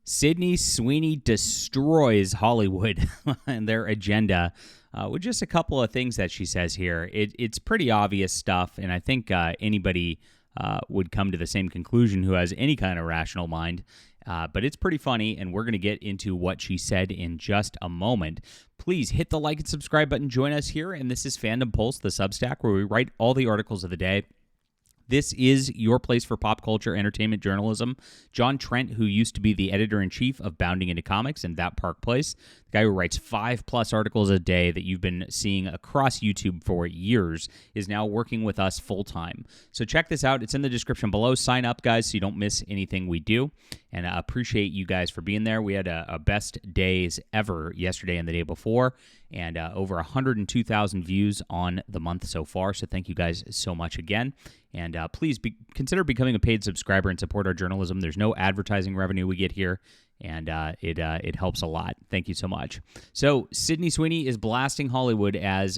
Sydney Sweeney destroys Hollywood and their agenda with just a couple of things that she says here. It's pretty obvious stuff, and I think anybody would come to the same conclusion who has any kind of rational mind. But it's pretty funny, and we're going to get into what she said in just a moment. Please hit the like and subscribe button. Join us here, and this is Fandom Pulse, the Substack, where we write all the articles of the day. This is your place for pop culture entertainment journalism. John Trent, who used to be the editor-in-chief of Bounding Into Comics and That Park Place, the guy who writes 5+ articles a day that you've been seeing across YouTube for years, is now working with us full-time. So check this out. It's in the description below. Sign up, guys, so you don't miss anything we do. And I appreciate you guys for being there. We had a best days ever yesterday and the day before, and over 102,000 views on the month so far. So thank you guys so much again. And please consider becoming a paid subscriber and support our journalism. There's no advertising revenue we get here, and it helps a lot. Thank you so much. So Sydney Sweeney is blasting Hollywood, as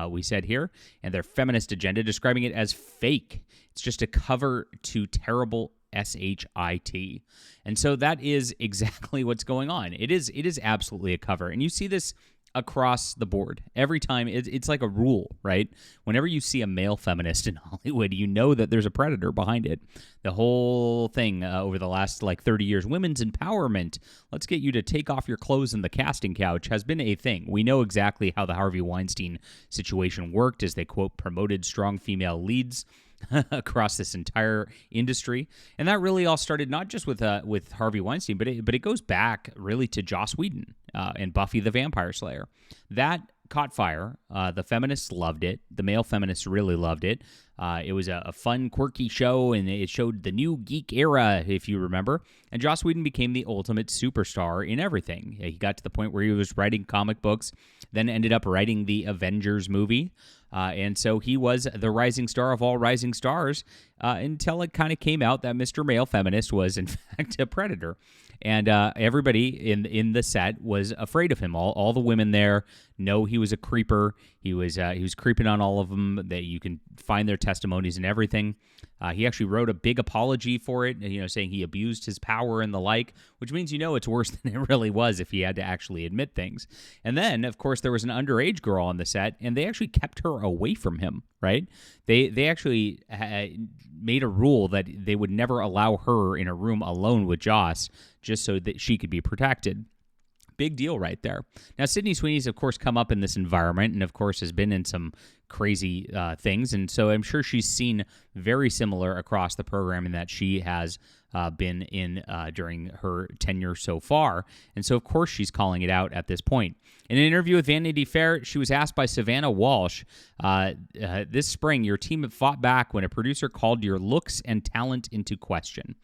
we said here, and their feminist agenda, describing it as fake. It's just a cover to terrible SHIT. And so that is exactly what's going on. It is absolutely a cover. And you see this across the board. Every time, it's like a rule, right? Whenever you see a male feminist in Hollywood, you know that there's a predator behind it. The whole thing over the last 30 years, women's empowerment, let's get you to take off your clothes in the casting couch, has been a thing. We know exactly how the Harvey Weinstein situation worked, as they, quote, promoted strong female leads across this entire industry. And that really all started not just with Harvey Weinstein, but it goes back really to Joss Whedon and Buffy the Vampire Slayer. That caught fire. The feminists loved it. The male feminists really loved it. It was a fun, quirky show, and it showed the new geek era, if you remember. And Joss Whedon became the ultimate superstar in everything. He got to the point where he was writing comic books, then ended up writing the Avengers movie. And so he was the rising star of all rising stars until it kind of came out that Mr. Male Feminist was, in fact, a predator. And everybody in the set was afraid of him. All the women there know he was a creeper. He was creeping on all of them. That you can find their testimonies and everything. He actually wrote a big apology for it, saying he abused his power and the like, which means it's worse than it really was if he had to actually admit things. And then, of course, there was an underage girl on the set, and they actually kept her away from him, right? They actually made a rule that they would never allow her in a room alone with Joss, just so that she could be protected. Big deal right there. Now, Sydney Sweeney's, of course, come up in this environment and, of course, has been in some crazy things. And so I'm sure she's seen very similar across the program in that she has been in during her tenure so far. And so, of course, she's calling it out at this point. In an interview with Vanity Fair, she was asked by Savannah Walsh, this spring, your team fought back when a producer called your looks and talent into question.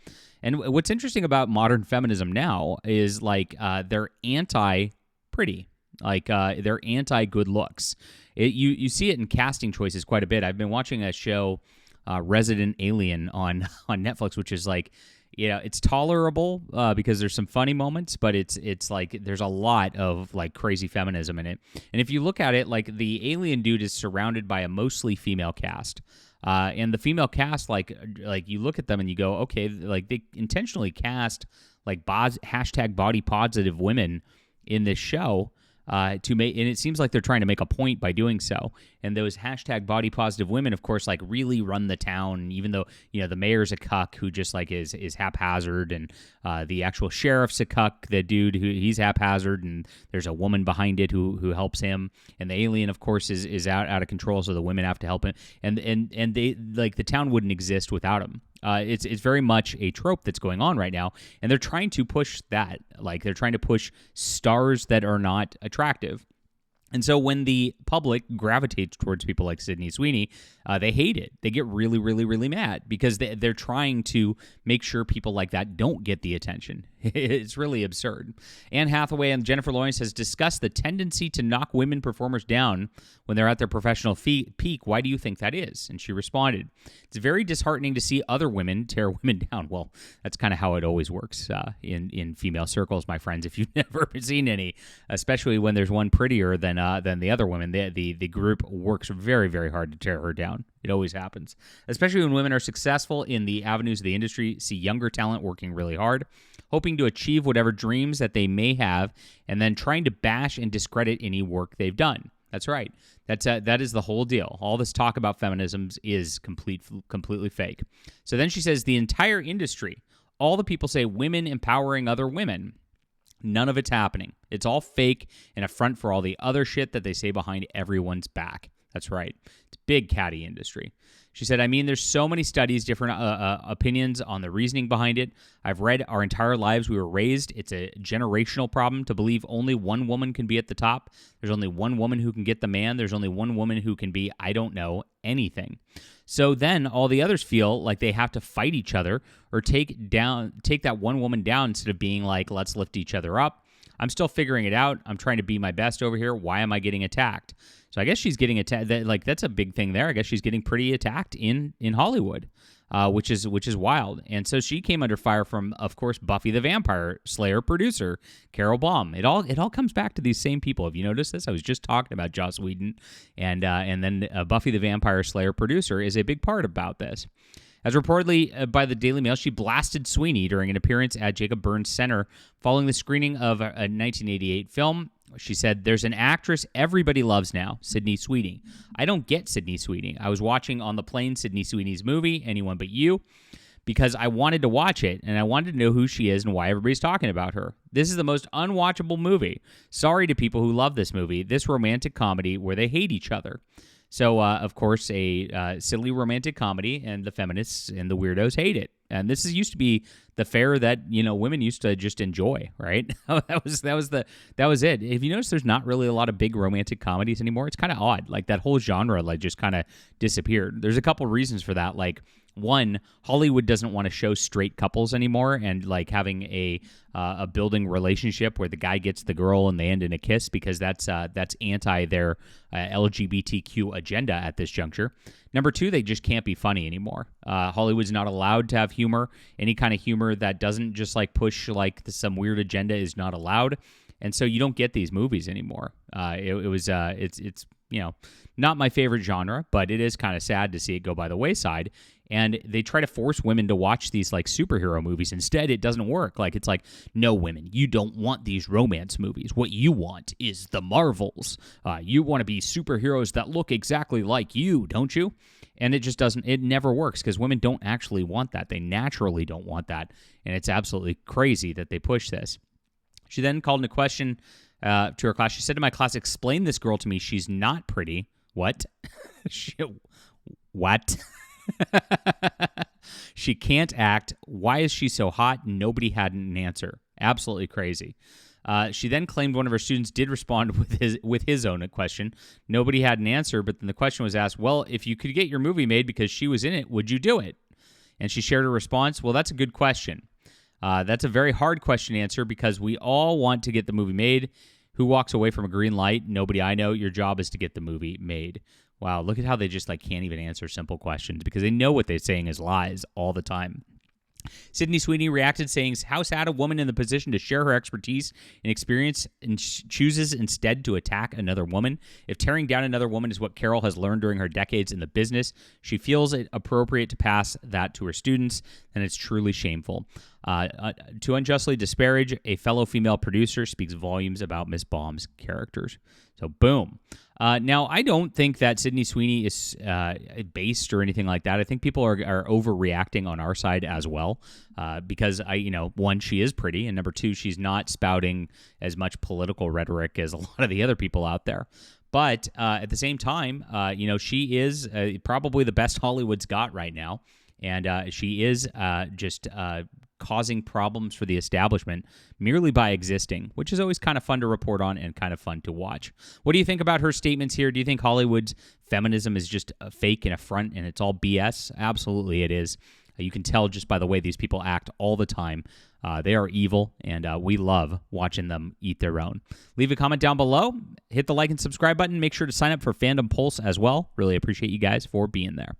And what's interesting about modern feminism now is they're anti-pretty, they're anti-good looks. You see it in casting choices quite a bit. I've been watching a show, Resident Alien, on Netflix, which is it's tolerable because there's some funny moments, but it's there's a lot of crazy feminism in it. And if you look at it, the alien dude is surrounded by a mostly female cast. And the female cast, you look at them and you go, okay, they intentionally cast hashtag body positive women in this show to make, and it seems like they're trying to make a point by doing so. And those hashtag body positive women, of course, really run the town, even though, the mayor's a cuck who just is haphazard, and the actual sheriff's a cuck, the dude he's haphazard, and there's a woman behind it who helps him. And the alien, of course, is out of control, so the women have to help him. And they the town wouldn't exist without him. It's very much a trope that's going on right now, and they're trying to push that. They're trying to push stars that are not attractive. And so when the public gravitates towards people like Sydney Sweeney, they hate it. They get really, really, really mad because they're trying to make sure people like that don't get the attention. It's really absurd. Anne Hathaway and Jennifer Lawrence has discussed the tendency to knock women performers down when they're at their professional peak. Why do you think that is? And she responded, it's very disheartening to see other women tear women down. Well, that's kind of how it always works in female circles, my friends, if you've never seen any, especially when there's one prettier than the other women. The group works very, very hard to tear her down. It always happens, especially when women are successful in the avenues of the industry, see younger talent working really hard. hoping to achieve whatever dreams that they may have, and then trying to bash and discredit any work they've done. That's right. That is the whole deal. All this talk about feminism is completely fake. So then she says the entire industry, all the people say women empowering other women. None of it's happening. It's all fake and a front for all the other shit that they say behind everyone's back. That's right. It's big catty industry. She said, I mean, there's so many studies, different opinions on the reasoning behind it. I've read our entire lives we were raised. It's a generational problem to believe only one woman can be at the top. There's only one woman who can get the man. There's only one woman who can be, I don't know, anything. So then all the others feel like they have to fight each other or take that one woman down instead of being like, let's lift each other up. I'm still figuring it out. I'm trying to be my best over here. Why am I getting attacked? So I guess she's getting attacked. That's a big thing there. I guess she's getting pretty attacked in Hollywood, which is wild. And so she came under fire from, of course, Buffy the Vampire Slayer producer Carol Baum. It all comes back to these same people. Have you noticed this? I was just talking about Joss Whedon, and then Buffy the Vampire Slayer producer is a big part about this. As reportedly by the Daily Mail, she blasted Sweeney during an appearance at Jacob Burns Center following the screening of a 1988 film. She said, there's an actress everybody loves now, Sydney Sweeney. I don't get Sydney Sweeney. I was watching on the plane Sydney Sweeney's movie, Anyone But You, because I wanted to watch it, and I wanted to know who she is and why everybody's talking about her. This is the most unwatchable movie. Sorry to people who love this movie, this romantic comedy where they hate each other. So, of course, a silly romantic comedy, and the feminists and the weirdos hate it. And this used to be the fare that women used to just enjoy, right? that was it. If you notice, there's not really a lot of big romantic comedies anymore. It's kind of odd. Like that whole genre, just kind of disappeared. There's a couple reasons for that. Like, one, Hollywood doesn't want to show straight couples anymore, and having a building relationship where the guy gets the girl and they end in a kiss, because that's anti their LGBTQ agenda at this juncture. Number two, they just can't be funny anymore. Hollywood's not allowed to have humor. Any kind of humor that doesn't just push some weird agenda is not allowed, and so you don't get these movies anymore. It's not my favorite genre, but it is kind of sad to see it go by the wayside. And they try to force women to watch these superhero movies. Instead, it doesn't work. It's no, women, you don't want these romance movies. What you want is the Marvels. You want to be superheroes that look exactly like you, don't you? And it just doesn't, it never works, because women don't actually want that. They naturally don't want that. And it's absolutely crazy that they push this. She then called into question to her class. She said to my class, explain this girl to me. She's not pretty. What? What? She can't act. Why is she so hot? Nobody had an answer. Absolutely crazy. She then claimed one of her students did respond with his own question. Nobody had an answer, but then the question was asked, well, if you could get your movie made because she was in it, would you do it? And she shared her response, well, that's a good question. That's a very hard question to answer, because we all want to get the movie made. Who walks away from a green light? Nobody I know. Your job is to get the movie made. Wow, look at how they just can't even answer simple questions, because they know what they're saying is lies all the time. Sydney Sweeney reacted saying, how sad a woman in the position to share her expertise and experience and chooses instead to attack another woman. If tearing down another woman is what Carol has learned during her decades in the business, she feels it appropriate to pass that to her students, and it's truly shameful. To unjustly disparage a fellow female producer speaks volumes about Miss Baum's characters. So, boom. Now, I don't think that Sydney Sweeney is based or anything like that. I think people are overreacting on our side as well, because one, she is pretty, and number two, she's not spouting as much political rhetoric as a lot of the other people out there. But at the same time, she is probably the best Hollywood's got right now, and she is just causing problems for the establishment merely by existing, which is always kind of fun to report on and kind of fun to watch. What do you think about her statements here? Do you think Hollywood's feminism is just a fake and a front and it's all BS? Absolutely it is. You can tell just by the way these people act all the time. They are evil, and we love watching them eat their own. Leave a comment down below. Hit the like and subscribe button. Make sure to sign up for Fandom Pulse as well. Really appreciate you guys for being there.